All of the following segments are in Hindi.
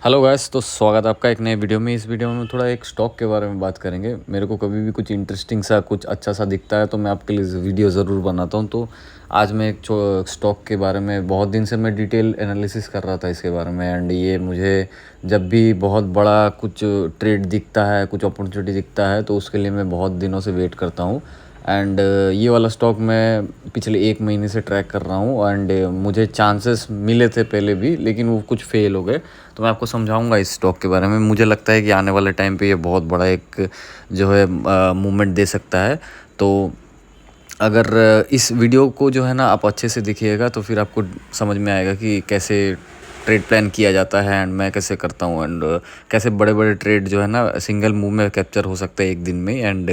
हेलो गाइस, तो स्वागत है आपका एक नए वीडियो में। इस वीडियो में थोड़ा एक स्टॉक के बारे में बात करेंगे। मेरे को कभी भी कुछ इंटरेस्टिंग सा कुछ अच्छा सा दिखता है तो मैं आपके लिए वीडियो ज़रूर बनाता हूं। तो आज मैं एक स्टॉक के बारे में बहुत दिन से मैं डिटेल एनालिसिस कर रहा था इसके बारे में। एंड ये मुझे जब भी बहुत बड़ा कुछ ट्रेड दिखता है, कुछ अपॉर्चुनिटी दिखता है, तो उसके लिए मैं बहुत दिनों से वेट करता हूँ। एंड ये वाला स्टॉक मैं पिछले 1 महीने से ट्रैक कर रहा हूँ। एंड मुझे चांसेस मिले थे पहले भी, लेकिन वो कुछ फेल हो गए। तो मैं आपको समझाऊंगा इस स्टॉक के बारे में। मुझे लगता है कि आने वाले टाइम पे ये बहुत बड़ा एक जो है मूवमेंट दे सकता है। तो अगर इस वीडियो को जो है ना आप अच्छे से देखिएगा तो फिर आपको समझ में आएगा कि कैसे ट्रेड प्लान किया जाता है एंड मैं कैसे करता हूँ। एंड कैसे बड़े बड़े ट्रेड जो है ना सिंगल मूव में कैप्चर हो सकता है एक दिन में। एंड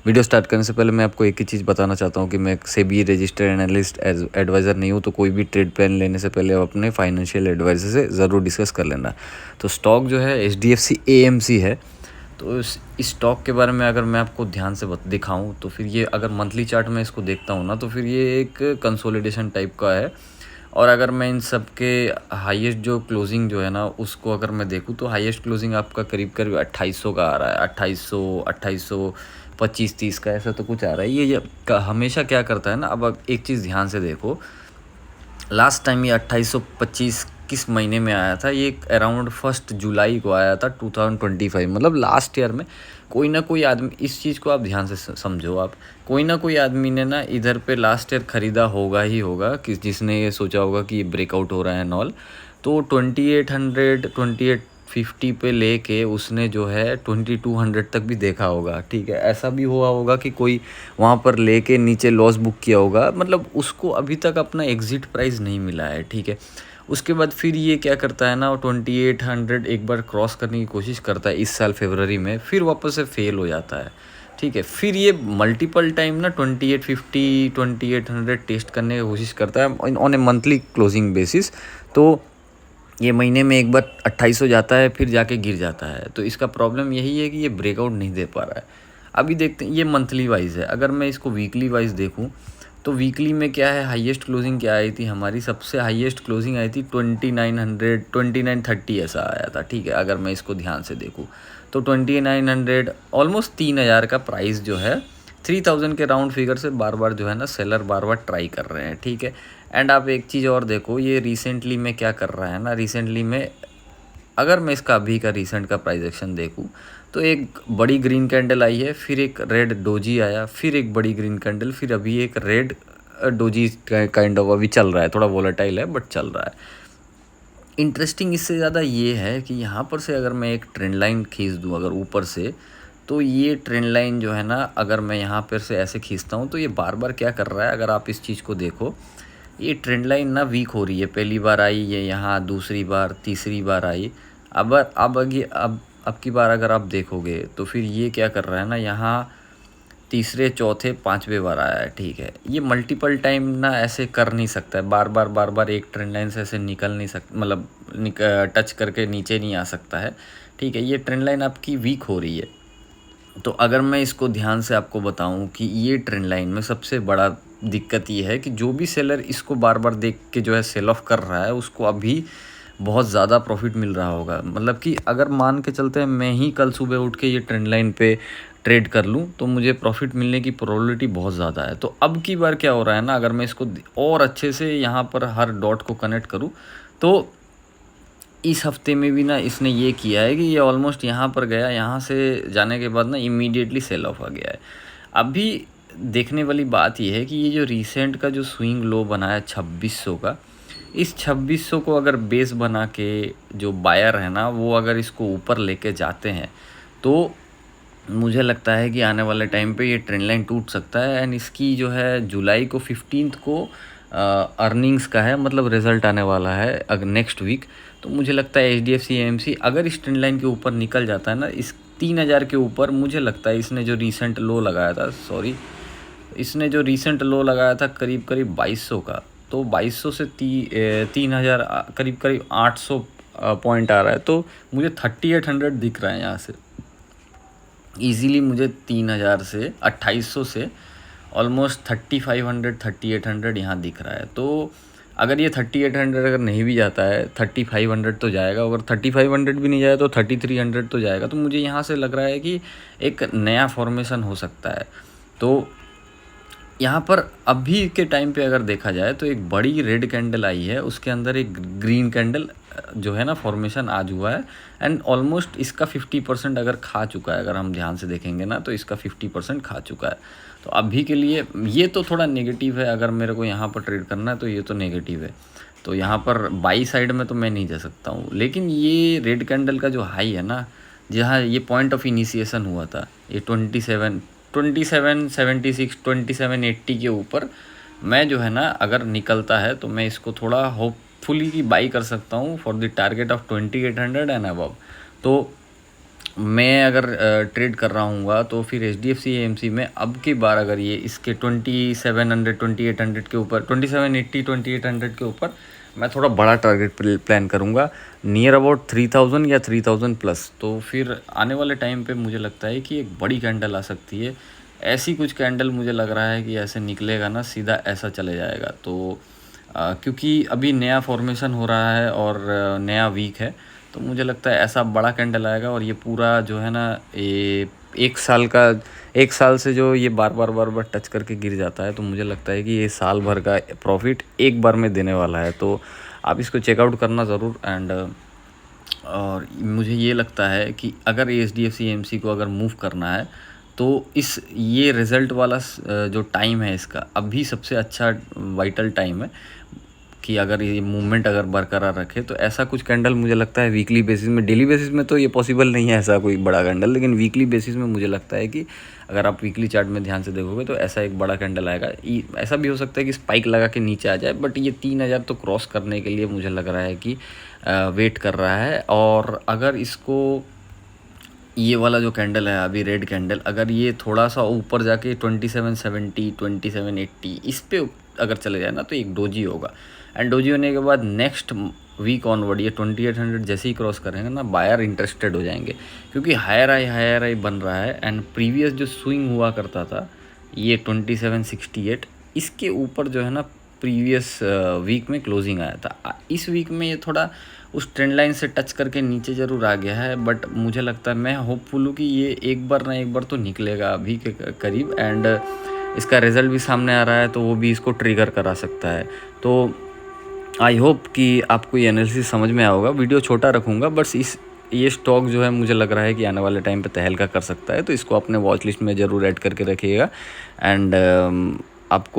वीडियो स्टार्ट करने से पहले मैं आपको एक ही चीज़ बताना चाहता हूँ कि मैं सेबी रजिस्टर्ड एनालिस्ट एडवाइज़र नहीं हूँ। तो कोई भी ट्रेड प्लान लेने से पहले आप अपने फाइनेंशियल एडवाइज़र से ज़रूर डिस्कस कर लेना। तो स्टॉक जो है HDFC AMC है। तो इस स्टॉक के बारे में अगर मैं आपको ध्यान से दिखाऊं तो फिर ये अगर मंथली चार्ट में इसको देखता हूँ ना तो फिर ये एक कंसोलिडेशन टाइप का है। और अगर मैं इन सब के हाईएस्ट जो क्लोजिंग जो है ना उसको अगर मैं देखूँ तो हाईएस्ट क्लोजिंग आपका करीब करीब 2800 का आ रहा है। 2800 25 30 का ऐसा तो कुछ आ रहा है। ये हमेशा क्या करता है ना, अब एक चीज़ ध्यान से देखो। लास्ट टाइम ये 2825 किस महीने में आया था? ये अराउंड 1 जुलाई को आया था 2025, मतलब लास्ट ईयर में। कोई ना कोई आदमी, इस चीज़ को आप ध्यान से समझो आप, कोई ना कोई आदमी ने ना इधर पे लास्ट ईयर ख़रीदा होगा ही होगा कि जिसने ये सोचा होगा कि ये ब्रेकआउट हो रहा है नॉल। तो 2800 2850 पे लेके उसने जो है 2200 तक भी देखा होगा। ठीक है, ऐसा भी हुआ होगा कि कोई वहाँ पर लेके नीचे लॉस बुक किया होगा, मतलब उसको अभी तक अपना एग्ज़िट प्राइस नहीं मिला है। ठीक है, उसके बाद फिर ये क्या करता है ना, 2800 एक बार क्रॉस करने की कोशिश करता है इस साल फरवरी में, फिर वापस से फेल हो जाता है। ठीक है, फिर ये मल्टीपल टाइम ना 2850 2800 टेस्ट करने की कोशिश करता है on A monthly closing basis. तो ये महीने में एक बार 2800 जाता है, फिर जाके गिर जाता है। तो इसका प्रॉब्लम यही है कि ये ब्रेकआउट नहीं दे पा रहा है। अभी देखते हैं, ये मंथली वाइज है। अगर मैं इसको वीकली वाइज देखूं तो वीकली में क्या है, हाईएस्ट क्लोजिंग क्या आई थी हमारी? सबसे हाईएस्ट क्लोजिंग आई थी 2900 2930 ऐसा आया था। ठीक है, अगर मैं इसको ध्यान से देखूं तो 2900 ऑलमोस्ट 3000 का प्राइस जो है, 3000 के राउंड फिगर से बार बार जो है ना सेलर बार बार ट्राई कर रहे हैं। ठीक है, एंड आप एक चीज़ और देखो, ये रिसेंटली में क्या कर रहा है ना, रिसेंटली में अगर मैं इसका अभी का रिसेंट का प्राइस एक्शन देखूँ तो एक बड़ी ग्रीन कैंडल आई है, फिर एक रेड डोजी आया, फिर एक बड़ी ग्रीन कैंडल, फिर अभी एक रेड डोजी काइंड ऑफ अभी चल रहा है। थोड़ा वोलेटाइल है बट चल रहा है। इंटरेस्टिंग इससे ज़्यादा ये है कि यहाँ पर से अगर मैं एक ट्रेंड लाइन खींच दूँ अगर ऊपर से, तो ये ट्रेंड लाइन जो है ना, अगर मैं यहाँ पर से ऐसे खींचता हूँ तो ये बार बार क्या कर रहा है, अगर आप इस चीज़ को देखो, ये ट्रेंड लाइन ना वीक हो रही है। पहली बार आई ये यहाँ, दूसरी बार, तीसरी बार आई। अब की बार अगर आप देखोगे तो फिर ये क्या कर रहा है ना, यहाँ तीसरे चौथे पांचवे बार आया है। ठीक है, ये मल्टीपल टाइम ना ऐसे कर नहीं सकता है, बार बार एक ट्रेंड लाइन से ऐसे निकल नहीं सकता, मतलब टच करके नीचे नहीं आ सकता है। ठीक है, ये ट्रेंड लाइन आपकी वीक हो रही है। तो अगर मैं इसको ध्यान से आपको बताऊं कि ये ट्रेंड लाइन में सबसे बड़ा दिक्कत ये है कि जो भी सेलर इसको बार बार देख के जो है सेल ऑफ कर रहा है, उसको अभी बहुत ज़्यादा प्रॉफिट मिल रहा होगा। मतलब कि अगर मान के चलते हैं मैं ही कल सुबह उठ के ये ट्रेंड लाइन पे ट्रेड कर लूँ तो मुझे प्रॉफिट मिलने की प्रोबेबिलिटी बहुत ज़्यादा है। तो अब की बार क्या हो रहा है ना, अगर मैं इसको और अच्छे से यहाँ पर हर डॉट को कनेक्ट करूँ तो इस हफ्ते में भी ना इसने ये किया है कि ये ऑलमोस्ट यहाँ पर गया, यहाँ से जाने के बाद ना इमीडिएटली सेल ऑफ आ गया है। अभी देखने वाली बात ये है कि ये जो रिसेंट का जो स्विंग लो बना है 2600 का, इस 2600 को अगर बेस बना के जो बायर है ना वो अगर इसको ऊपर लेके जाते हैं तो मुझे लगता है कि आने वाले टाइम पे ये ट्रेंड लाइन टूट सकता है। एंड इसकी जो है जुलाई को 15 को अर्निंग्स का है, मतलब रिज़ल्ट आने वाला है अगर नेक्स्ट वीक। तो मुझे लगता है HDFC AMC अगर इस ट्रेंड लाइन के ऊपर निकल जाता है ना, इस 3000 के ऊपर, मुझे लगता है इसने जो रीसेंट लो लगाया था, इसने जो रीसेंट लो लगाया था करीब करीब 2200 का, तो 2200 से 3000 करीब करीब 800 पॉइंट आ रहा है। तो मुझे 3800 दिख रहा है यहाँ से ईज़िली। मुझे 3000 से 2800 से ऑलमोस्ट 3500 3800 यहाँ दिख रहा है। तो अगर ये 3800 अगर नहीं भी जाता है 3500 तो जाएगा, अगर 3500 भी नहीं जाए तो 3300 तो जाएगा। तो मुझे यहाँ से लग रहा है कि एक नया फॉर्मेशन हो सकता है। तो यहाँ पर अभी के टाइम पे अगर देखा जाए तो एक बड़ी रेड कैंडल आई है, उसके अंदर एक ग्रीन कैंडल जो है ना फॉर्मेशन आज हुआ है, एंड ऑलमोस्ट इसका 50% अगर खा चुका है। अगर हम ध्यान से देखेंगे ना तो इसका 50% खा चुका है। तो अभी के लिए ये तो थोड़ा नेगेटिव है, अगर मेरे को यहाँ पर ट्रेड करना है तो ये तो नेगेटिव है। तो यहाँ पर बाई साइड में तो मैं नहीं जा सकता हूँ, लेकिन ये रेड कैंडल का जो हाई है ना, जहाँ ये पॉइंट ऑफ इनिशिएशन हुआ था, ये 2776 2780 के ऊपर मैं जो है ना अगर निकलता है तो मैं इसको थोड़ा होपफुली की बाई कर सकता हूँ for the target of 2800 and above. तो मैं अगर ट्रेड कर रहा हूँगा तो फिर HDFC AMC में अब की बार अगर ये इसके 2700 2800 के ऊपर 2780 2800 के ऊपर मैं थोड़ा बड़ा टारगेट प्लान करूँगा, नियर अबाउट 3000 या 3000 प्लस। तो फिर आने वाले टाइम पे मुझे लगता है कि एक बड़ी कैंडल आ सकती है। ऐसी कुछ कैंडल मुझे लग रहा है कि ऐसे निकलेगा ना सीधा ऐसा चले जाएगा। तो क्योंकि अभी नया फॉर्मेशन हो रहा है और नया वीक है, तो मुझे लगता है ऐसा बड़ा कैंडल आएगा और ये पूरा जो है ना ये एक साल से जो ये बार बार टच करके गिर जाता है, तो मुझे लगता है कि ये साल भर का प्रॉफिट एक बार में देने वाला है। तो आप इसको चेकआउट करना ज़रूर। एंड और मुझे ये लगता है कि अगर HDFC AMC को अगर मूव करना है तो ये रिज़ल्ट वाला जो टाइम है इसका अभी सबसे अच्छा वाइटल टाइम है कि अगर ये मूवमेंट अगर बरकरार रखे तो ऐसा कुछ कैंडल मुझे लगता है वीकली बेसिस में, डेली बेसिस में तो ये पॉसिबल नहीं है ऐसा कोई बड़ा कैंडल, लेकिन वीकली बेसिस में मुझे लगता है कि अगर आप वीकली चार्ट में ध्यान से देखोगे तो ऐसा एक बड़ा कैंडल आएगा। ऐसा भी हो सकता है कि स्पाइक लगा के नीचे आ जाए, बट ये 3000 तो क्रॉस करने के लिए मुझे लग रहा है कि वेट कर रहा है। और अगर इसको ये वाला जो कैंडल है अभी रेड कैंडल, अगर ये थोड़ा सा ऊपर जाके 2770 2780 इस पे अगर चले जाए ना तो एक डोजी होगा। एंड डोजी होने के बाद नेक्स्ट वीक ऑनवर्ड ये 2800 जैसे ही क्रॉस करेंगे ना बायर इंटरेस्टेड हो जाएंगे, क्योंकि हायर आई बन रहा है। एंड प्रीवियस जो स्विंग हुआ करता था ये 2768, इसके ऊपर जो है ना प्रीवियस वीक में क्लोजिंग आया था। इस वीक में ये थोड़ा उस ट्रेंड लाइन से टच करके नीचे ज़रूर आ गया है, बट मुझे लगता है, मैं होपफुल हूँ कि ये एक बार ना एक बार तो निकलेगा अभी के करीब। एंड इसका रिज़ल्ट भी सामने आ रहा है तो वो भी इसको ट्रिगर करा सकता है। तो आई होप कि आपको ये एनालिसिस समझ में आएगा। वीडियो छोटा रखूँगा, बट ये स्टॉक जो है मुझे लग रहा है कि आने वाले टाइम पे तहलका कर सकता है, तो इसको अपने वॉच लिस्ट में ज़रूर ऐड करके रखिएगा। एंड आपको